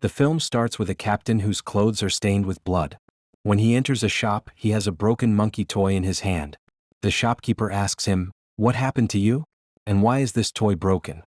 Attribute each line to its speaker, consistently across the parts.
Speaker 1: The film starts with a captain whose clothes are stained with blood. When he enters a shop, he has a broken monkey toy in his hand. The shopkeeper asks him, "What happened to you? And why is this toy broken?"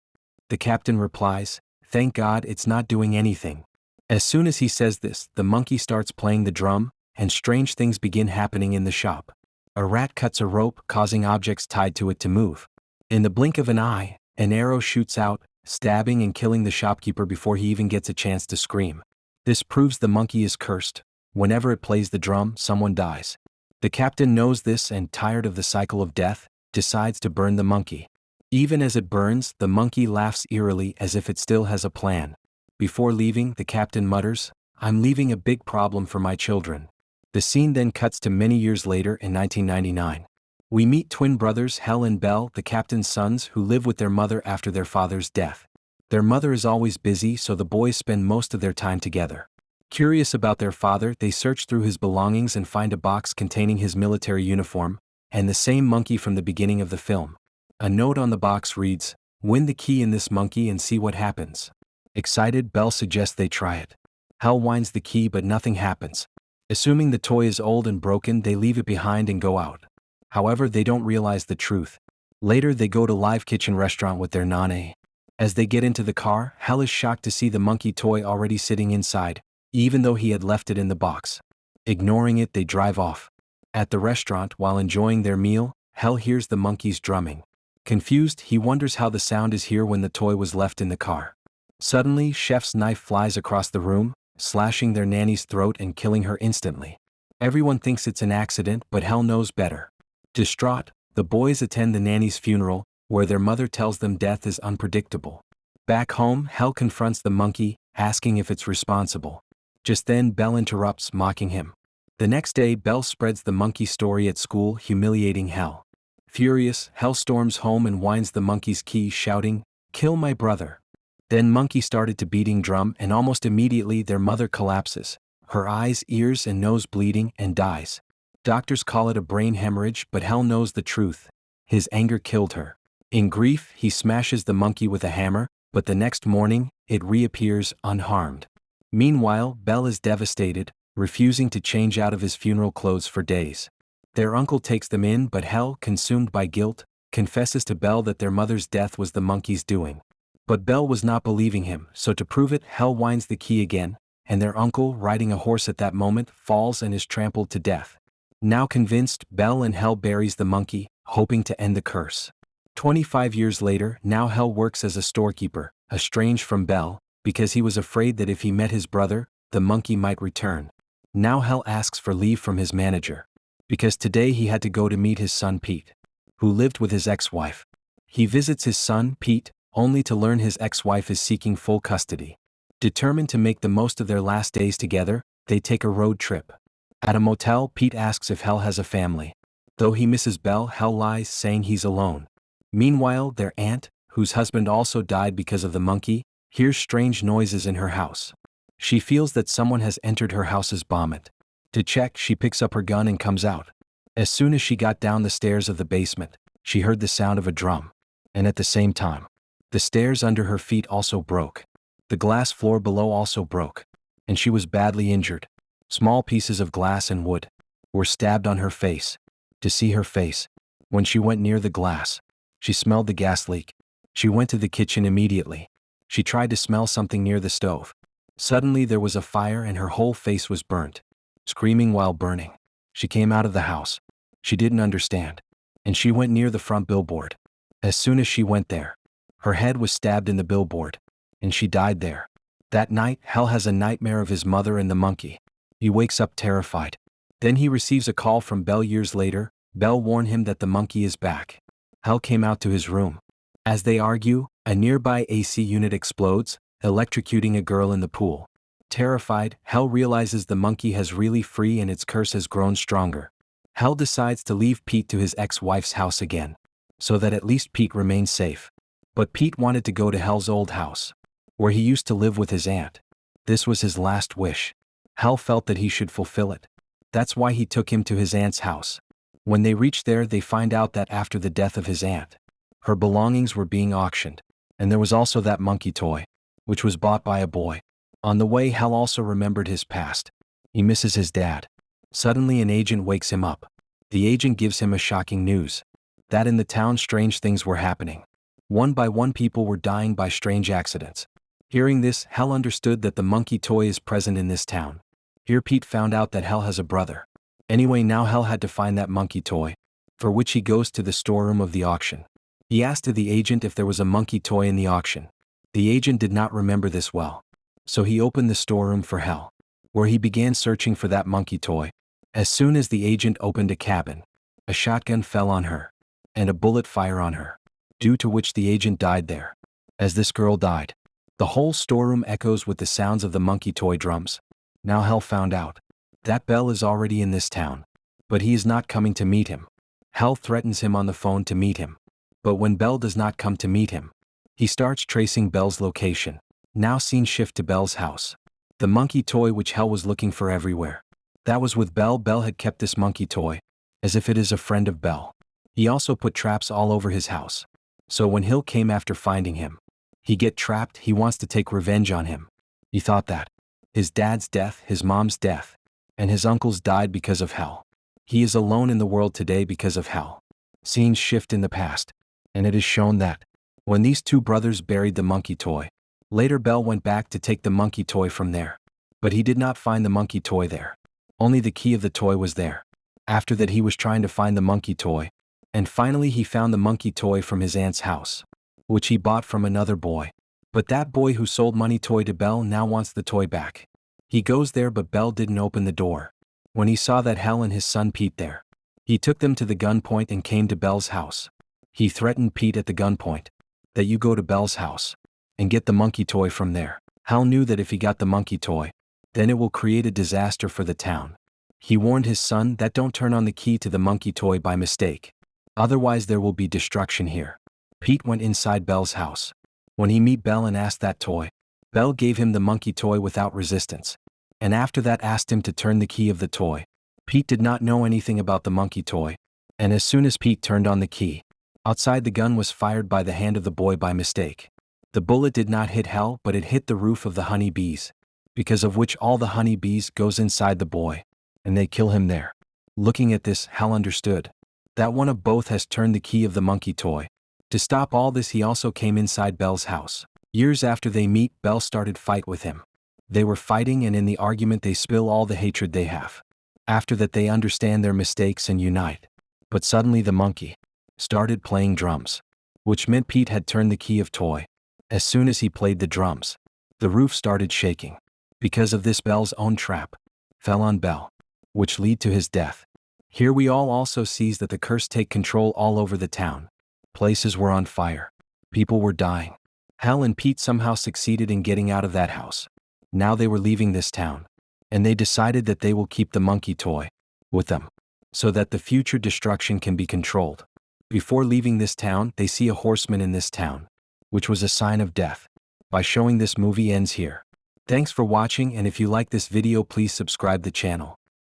Speaker 1: The captain replies, "Thank God it's not doing anything." As soon as he says this, the monkey starts playing the drum, and strange things begin happening in the shop. A rat cuts a rope, causing objects tied to it to move. In the blink of an eye, an arrow shoots out, stabbing and killing the shopkeeper before he even gets a chance to scream. This proves the monkey is cursed. Whenever it plays the drum, someone dies. The captain knows this and, tired of the cycle of death, decides to burn the monkey. Even as it burns, the monkey laughs eerily as if it still has a plan. Before leaving, the captain mutters, "I'm leaving a big problem for my children." The scene then cuts to many years later in 1999. We meet twin brothers Hal and Bell, the captain's sons, who live with their mother after their father's death. Their mother is always busy, so the boys spend most of their time together. Curious about their father, they search through his belongings and find a box containing his military uniform, and the same monkey from the beginning of the film. A note on the box reads, "Win the key in this monkey and see what happens." Excited, Bell suggests they try it. Hal winds the key but nothing happens. Assuming the toy is old and broken, they leave it behind and go out. However, they don't realize the truth. Later, they go to Live Kitchen restaurant with their nana. As they get into the car, Hal is shocked to see the monkey toy already sitting inside, even though he had left it in the box. Ignoring it, they drive off. At the restaurant, while enjoying their meal, Hal hears the monkeys drumming. Confused, he wonders how the sound is here when the toy was left in the car. Suddenly, Chef's knife flies across the room, slashing their nanny's throat and killing her instantly. Everyone thinks it's an accident, but Hal knows better. Distraught, the boys attend the nanny's funeral, where their mother tells them death is unpredictable. Back home, Hal confronts the monkey, asking if it's responsible. Just then, Belle interrupts, mocking him. The next day, Belle spreads the monkey story at school, humiliating Hal. Furious, Hal storms home and winds the monkey's key, shouting, "Kill my brother." Then Monkey started to beating drum, and almost immediately their mother collapses, her eyes, ears and nose bleeding, and dies. Doctors call it a brain hemorrhage, but Hal knows the truth. His anger killed her. In grief, he smashes the monkey with a hammer, but the next morning, it reappears unharmed. Meanwhile, Belle is devastated, refusing to change out of his funeral clothes for days. Their uncle takes them in, but Hal, consumed by guilt, confesses to Belle that their mother's death was the monkey's doing. But Belle was not believing him, so to prove it, Hal winds the key again, and their uncle, riding a horse at that moment, falls and is trampled to death. Now convinced, Belle and Hal buries the monkey, hoping to end the curse. 25 years later, now Hal works as a storekeeper, estranged from Belle, because he was afraid that if he met his brother, the monkey might return. Now Hal asks for leave from his manager, because today he had to go to meet his son Pete, who lived with his ex-wife. He visits his son, Pete, only to learn his ex-wife is seeking full custody. Determined to make the most of their last days together, they take a road trip. At a motel, Pete asks if Hal has a family. Though he misses Belle, Hal lies, saying he's alone. Meanwhile, their aunt, whose husband also died because of the monkey, hears strange noises in her house. She feels that someone has entered her house's vomit. To check, she picks up her gun and comes out. As soon as she got down the stairs of the basement, she heard the sound of a drum. And at the same time, the stairs under her feet also broke. The glass floor below also broke. And she was badly injured. Small pieces of glass and wood were stabbed on her face. To see her face, when she went near the glass, she smelled the gas leak. She went to the kitchen immediately. She tried to smell something near the stove. Suddenly there was a fire and her whole face was burnt. Screaming while burning, she came out of the house. She didn't understand. And she went near the front billboard. As soon as she went there, her head was stabbed in the billboard, and she died there. That night, Hal has a nightmare of his mother and the monkey. He wakes up terrified. Then he receives a call from Belle years later. Belle warned him that the monkey is back. Hal came out to his room. As they argue, a nearby AC unit explodes, electrocuting a girl in the pool. Terrified, Hal realizes the monkey has really free and its curse has grown stronger. Hal decides to leave Pete to his ex-wife's house again, so that at least Pete remains safe. But Pete wanted to go to Hal's old house, where he used to live with his aunt. This was his last wish. Hal felt that he should fulfill it. That's why he took him to his aunt's house. When they reach there, they find out that after the death of his aunt, her belongings were being auctioned, and there was also that monkey toy, which was bought by a boy. On the way, Hal also remembered his past. He misses his dad. Suddenly an agent wakes him up. The agent gives him a shocking news. That in the town strange things were happening. One by one people were dying by strange accidents. Hearing this, Hal understood that the monkey toy is present in this town. Here Pete found out that Hal has a brother. Anyway, now Hal had to find that monkey toy, for which he goes to the storeroom of the auction. He asked the agent if there was a monkey toy in the auction. The agent did not remember this well. So he opened the storeroom for Hal, where he began searching for that monkey toy. As soon as the agent opened a cabin, a shotgun fell on her, and a bullet fire on her, due to which the agent died there. As this girl died, the whole storeroom echoes with the sounds of the monkey toy drums. Now Hal found out that Bell is already in this town, but he is not coming to meet him. Hal threatens him on the phone to meet him, but when Bell does not come to meet him, he starts tracing Bell's location. Now scene shift to Bell's house. The monkey toy which Hal was looking for everywhere. That was with Bell. Bell had kept this monkey toy, as if it is a friend of Bell. He also put traps all over his house. So when Hill came after finding him, he get trapped. He wants to take revenge on him. He thought that his dad's death, his mom's death, and his uncle's died because of Hal. He is alone in the world today because of Hal. Scenes shift in the past, and it is shown that when these two brothers buried the monkey toy, later Bell went back to take the monkey toy from there. But he did not find the monkey toy there. Only the key of the toy was there. After that he was trying to find the monkey toy, and finally he found the monkey toy from his aunt's house, which he bought from another boy. But that boy who sold money toy to Bell now wants the toy back. He goes there, but Bell didn't open the door. When he saw that Hal and his son Pete there, he took them to the gunpoint and came to Bell's house. He threatened Pete at the gunpoint that you go to Bell's house and get the monkey toy from there. Hal knew that if he got the monkey toy, then it will create a disaster for the town. He warned his son that don't turn on the key to the monkey toy by mistake. Otherwise there will be destruction here. Pete went inside Bell's house. When he met Bell and asked that toy, Bell gave him the monkey toy without resistance, and after that asked him to turn the key of the toy. Pete did not know anything about the monkey toy, and as soon as Pete turned on the key, outside the gun was fired by the hand of the boy by mistake. The bullet did not hit Hal, but it hit the roof of the honey bees, because of which all the honey bees goes inside the boy, and they kill him there. Looking at this, Hal understood that one of both has turned the key of the monkey toy. To stop all this, he also came inside Bell's house. Years after they meet, Bell started fight with him. They were fighting, and in the argument they spill all the hatred they have. After that they understand their mistakes and unite. But suddenly the monkey started playing drums, which meant Pete had turned the key of toy. As soon as he played the drums, the roof started shaking. Because of this, Bell's own trap fell on Bell, which led to his death. Here we all also sees that the curse take control all over the town. Places were on fire. People were dying. Hal and Pete somehow succeeded in getting out of that house. Now they were leaving this town, and they decided that they will keep the monkey toy with them, so that the future destruction can be controlled. Before leaving this town, they see a horseman in this town, which was a sign of death. By showing this movie ends here. Thanks for watching, and if you like this video, please subscribe the channel.